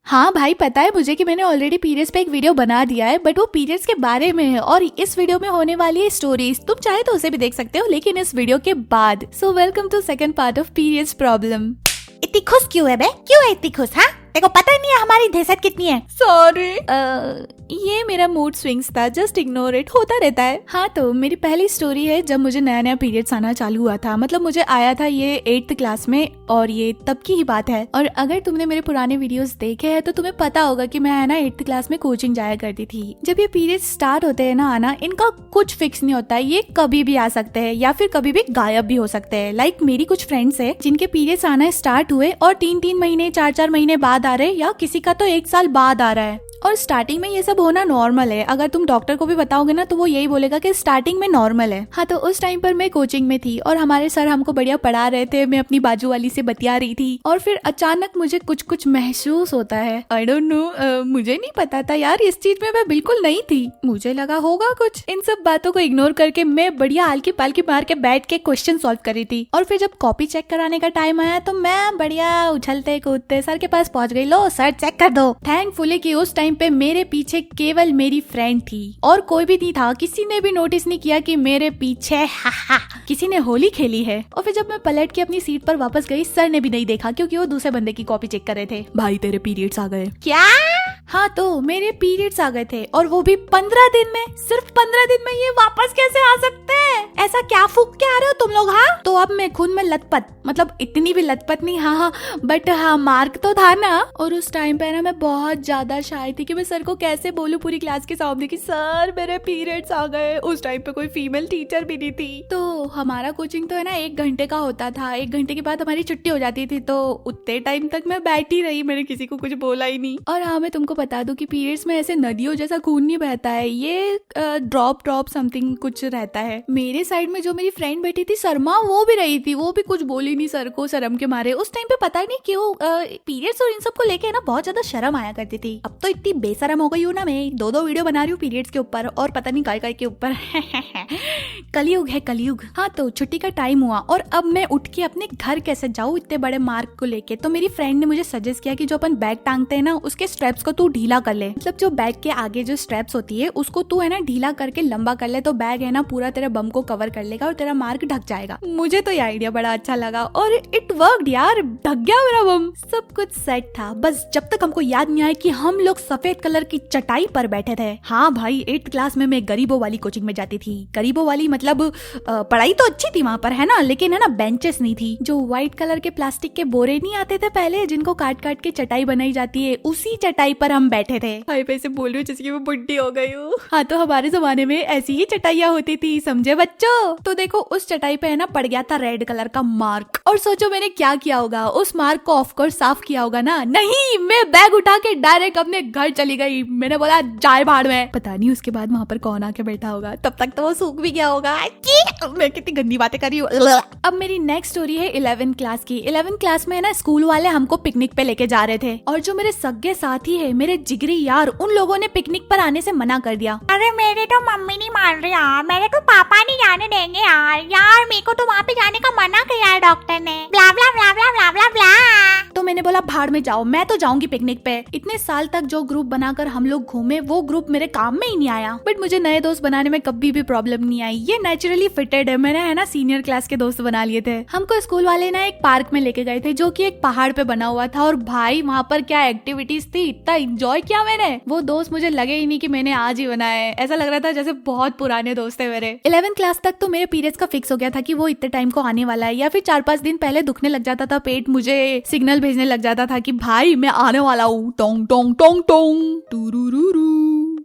हाँ भाई, पता है मुझे कि मैंने ऑलरेडी पीरियड्स पे एक वीडियो बना दिया है, बट वो पीरियड्स के बारे में है और इस वीडियो में होने वाली है स्टोरीज। तुम चाहे तो उसे भी देख सकते हो, लेकिन इस वीडियो के बाद। So welcome to second part of periods problem. इतनी खुश क्यों है बे? क्यों है इतनी खुश? हाँ, देखो पता ही नहीं है हमारी दहशत कितनी है। सॉरी, ये मेरा मूड स्विंग्स था, जस्ट इग्नोर इट, होता रहता है। हाँ, तो मेरी पहली स्टोरी है जब मुझे नया नया पीरियड्स आना चालू हुआ था। मतलब मुझे आया था ये 8th क्लास में और ये तब की ही बात है। और अगर तुमने मेरे पुराने वीडियोस देखे हैं तो तुम्हें पता होगा कि मैं है ना 8th क्लास में कोचिंग जाया करती थी। जब ये पीरियड्स स्टार्ट होते हैं ना आना, इनका कुछ फिक्स नहीं होता है, ये कभी भी आ सकते हैं या फिर कभी भी गायब भी हो सकते हैं। लाइक मेरी कुछ फ्रेंड्स है जिनके पीरियड्स आना स्टार्ट हुए और 3-3 महीने 4-4 महीने बाद आ रहे, या किसी का तो 1 साल बाद आ रहा है। और स्टार्टिंग में ये सब होना नॉर्मल है। अगर तुम डॉक्टर को भी बताओगे ना तो वो यही बोलेगा कि स्टार्टिंग में नॉर्मल है। हाँ, तो उस टाइम पर मैं कोचिंग में थी और हमारे सर हमको बढ़िया पढ़ा रहे थे। मैं अपनी बाजू वाली से बतिया रही थी और फिर अचानक मुझे कुछ कुछ महसूस होता है। आई डोंट नो, मुझे नहीं पता था यार, इस चीज में मैं बिल्कुल नहीं थी। मुझे लगा होगा कुछ। इन सब बातों को इग्नोर करके मैं बढ़िया आलकी पालकी मार के बैठ के क्वेश्चन सॉल्व कर रही थी। और फिर जब कॉपी चेक कराने का टाइम आया तो मैं बढ़िया उछलते कूदते सर के पास पहुंच गई। लो सर, चेक कर दो। थैंकफुली कि उस टाइम पे मेरे पीछे केवल मेरी फ्रेंड थी और कोई भी नहीं था। किसी ने भी नोटिस नहीं किया कि मेरे पीछे किसी ने होली खेली है। और फिर जब मैं पलट के अपनी सीट पर वापस गई, सर ने भी नहीं देखा क्योंकि वो दूसरे बंदे की कॉपी चेक कर रहे थे। भाई तेरे पीरियड्स आ गए। क्या? हाँ, तो मेरे पीरियड्स आ गए थे और वो भी 15 दिन में। सिर्फ 15 दिन में ये वापस कैसे आ सकते हैं? ऐसा क्या फूक के आ रहे हो तुम लोग? हाँ, तो अब मैं खून में लथपथ, मतलब इतनी भी लथपथ नहीं, हाँ, बट हाँ मार्क तो था ना। और उस टाइम पे ना मैं बहुत ज्यादा शाय थी कि मैं सर को कैसे बोलूं पूरी क्लास के सामने कि सर मेरे पीरियड्स आ गए। उस टाइम पे कोई फीमेल टीचर भी नहीं थी। तो हमारा कोचिंग तो है ना 1 घंटे का होता था। 1 घंटे के बाद हमारी छुट्टी हो जाती थी। तो उतने टाइम तक मैं बैठी रही, मैंने किसी को कुछ बोला ही नहीं। और हाँ, मैं तुमको बता दूं कि पीरियड्स में ऐसे नदियों जैसा खून नहीं बहता है, ये ड्रॉप समथिंग कुछ रहता है। मेरे साइड में जो मेरी फ्रेंड बैठी थी शर्मा, वो भी रही थी, वो भी कुछ बोली नहीं सर को शर्म के मारे। उस टाइम पे पता नहीं क्यों पीरियड्स और इन सब को लेके ना बहुत ज्यादा शर्म आया करती थी। अब तो इतनी बेशरम हो गई हूँ ना, मैं 2-2 वीडियो बना रही हूँ पीरियड्स के ऊपर और पता नहीं काय के ऊपर। कलयुग है कलयुग। हाँ, तो छुट्टी का टाइम हुआ और अब मैं उठ के अपने घर कैसे जाऊँ इतने बड़े मार्क को लेके। तो मेरी फ्रेंड ने मुझे सजेस्ट किया कि जो अपन बैग टांगते हैं ना, उसके स्ट्रेप्स को तू ढीला कर ले। मतलब जो बैग के आगे जो स्ट्रेप्स होती है उसको तू है ना ढीला करके लंबा कर ले, तो बैग है ना पूरा तेरा बम को कवर कर लेगा और तेरा मार्क ढक जाएगा। मुझे तो ये आइडिया बड़ा अच्छा लगा और इट वर्कड यार, ढक गया मेरा बम। सब कुछ सेट था, बस जब तक हमको याद नहीं आया कि हम लोग सफेद कलर की चटाई पर बैठे थे। हाँ भाई, 8th क्लास में मैं गरीबों वाली कोचिंग में जाती थी। गरीबों वाली मतलब पढ़ाई तो अच्छी थी वहाँ पर है ना, लेकिन है ना बेंचेस नहीं थी। जो व्हाइट कलर के प्लास्टिक के बोरे नहीं आते थे पहले, जिनको काट काट के चटाई बनाई जाती है, उसी चटाई पर हम बैठे थे। भाई पैसे बोल रही हूँ जैसे कि मैं बुढ़ी हो गई हूँ। हाँ, तो हमारे जमाने में ऐसी ही चटाइयाँ होती थी, समझे बच्चों? तो देखो उस चटाई पे है ना पड़ गया था रेड कलर का मार्क। और सोचो मैंने क्या किया होगा? उस मार्क को ऑफ कोर्स साफ किया होगा ना? नहीं, मैं बैग उठा के डायरेक्ट अपने घर चली गई। मैंने बोला जाए भाड़ में। पता नहीं उसके बाद वहाँ पर कौन आके बैठा होगा, तब तक तो वो सूख भी गया होगा। मैं कितनी गंदी बातें कर रही हूँ। अब मेरी नेक्स्ट स्टोरी है 11th क्लास की। 11th क्लास में ना स्कूल वाले हमको पिकनिक पे लेके जा रहे थे और जो मेरे सगे साथी है, मेरे जिगरी यार, उन लोगों ने पिकनिक पर आने से मना कर दिया। अरे मेरे तो मम्मी नहीं मान रही यार, मेरे तो पापा नहीं जाने देंगे यार। यार मेरे को तो वहाँ पे जाने का मना किया है डॉक्टर ने। ब्ला ब्ला ब्ला ब्ला ब्ला ब्ला ब्ला। तो मैंने बोला भाड़ में जाओ, मैं तो जाऊंगी पिकनिक पे। इतने साल तक जो ग्रुप बनाकर हम लोग घूमे, वो ग्रुप मेरे काम में ही नहीं आया। बट मुझे नए दोस्त बनाने में कभी भी प्रॉब्लम नहीं आई, ये नेचुरली फिटेड है। मैंने है ना सीनियर क्लास के दोस्त बना लिए थे। हमको स्कूल वाले ना एक पार्क में लेके गए थे जो कि एक पहाड़ पे बना हुआ था। और भाई वहाँ पर क्या एक्टिविटीज थी, इतना एंजॉय किया मैंने। वो दोस्त मुझे लगे ही नहीं कि मैंने आज ही बनाए, ऐसा लग रहा था जैसे बहुत पुराने दोस्त थे मेरे। 11th क्लास तक तो मेरे पीरियड्स का फिक्स हो गया था कि वो इतने टाइम को आने वाला है, या फिर 4-5 दिन पहले दुखने लग जाता था पेट, मुझे सिग्नल भेजने लग जाता था कि भाई मैं आने वाला हूँ, टोंग टोंग टोंग टोंग टूरूरूरू।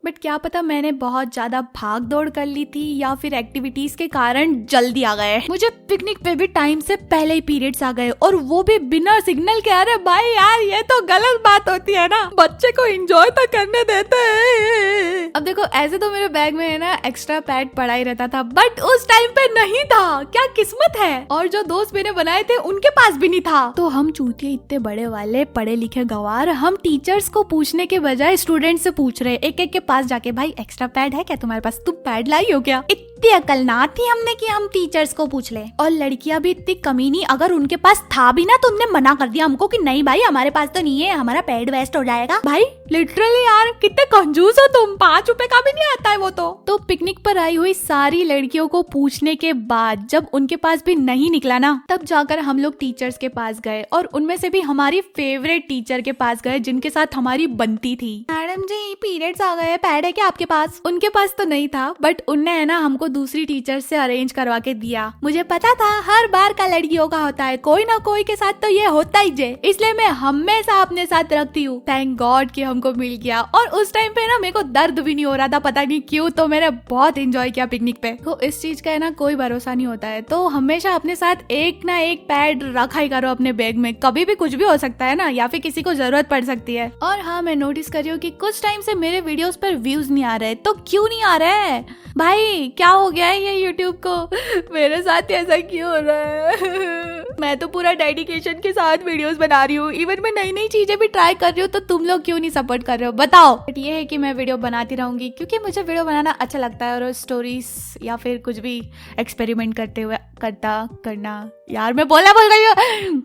बट क्या पता मैंने बहुत ज्यादा भाग दौड़ कर ली थी या फिर एक्टिविटीज के कारण जल्दी आ गए। मुझे पिकनिक पे भी टाइम से पहले ही पीरियड्स आ गए और वो भी बिना सिग्नल के। अरे भाई यार, ये तो गलत बात होती है ना, बच्चे को एंजॉय तो करने देते हैं। अब देखो ऐसे तो मेरे बैग में है ना एक्स्ट्रा पैड पड़ा ही रहता था, बट उस टाइम पे नहीं था। क्या किस्मत है। और जो दोस्त मैंने बनाए थे उनके पास भी नहीं था। तो हम चूतिए इतने बड़े वाले पढ़े लिखे गवार, हम टीचर्स को पूछने के बजाय स्टूडेंट से पूछ रहे, एक एक के पास जाके, भाई एक्स्ट्रा पैड है क्या तुम्हारे पास? तुम पैड लाई हो क्या? इतनी अकल ना थी हमने कि हम टीचर्स को पूछ ले। और लड़कियां भी इतनी कमीनी, अगर उनके पास था भी ना तो उनने मना कर दिया हमको कि नहीं भाई हमारे पास तो नहीं है, हमारा पेड वेस्ट हो जाएगा। भाई लिटरली यार कितने कंजूस हो तुम, 5 रुपए का भी नहीं आता है वो तो पिकनिक पर आई हुई सारी लड़कियों को पूछने के बाद जब उनके पास भी नहीं निकला ना, तब जाकर हम लोग टीचर्स के पास गए और उनमें से भी हमारी फेवरेट टीचर के पास गए जिनके साथ हमारी बनती थी। मैडम जी पीरियड्स आ गए, पैड है क्या आपके पास? उनके पास तो नहीं था बट उनने है ना हमको दूसरी टीचर से अरेंज करवा के दिया। मुझे पता था हर बार का लड़कियों का होता है, कोई ना कोई के साथ तो ये होता ही जे, इसलिए मैं हमेशा अपने साथ रखती हूँ। थैंक गॉड कि हमको मिल गया। और उस टाइम पे ना मेरे को दर्द भी नहीं हो रहा था, पता नहीं क्यों, तो मैंने बहुत एंजॉय किया पिकनिक पे। तो इस चीज का है ना कोई भरोसा नहीं होता है, तो हमेशा अपने साथ एक ना एक पैड रखा ही करो अपने बैग में, कभी भी कुछ भी हो सकता है ना, या फिर किसी को जरूरत पड़ सकती है। और हाँ मैं नोटिस कर रही हूँ कि कुछ टाइम से मेरे वीडियोस पर व्यूज नहीं आ रहे, तो क्यों नहीं आ रहे हैं भाई? क्या हो गया है ये यूट्यूब को? मेरे साथ ऐसा क्यों हो रहा है? मैं तो पूरा डेडिकेशन के साथ वीडियोस बना रही हूँ, इवन मैं नई नई चीजें भी ट्राई कर रही हूँ, तो तुम लोग क्यों नहीं सपोर्ट कर रहे हो बताओ? बट ये है कि मैं वीडियो बनाती रहूंगी क्योंकि मुझे वीडियो बनाना अच्छा लगता है और स्टोरीज या फिर कुछ भी एक्सपेरिमेंट करते हुए करना यार मैं बोल गई हूँ,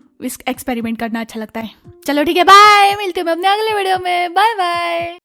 एक्सपेरिमेंट करना अच्छा लगता है। चलो ठीक है, बाय, मिलती हूँ मैं अपने अगले वीडियो में, बाय बाय।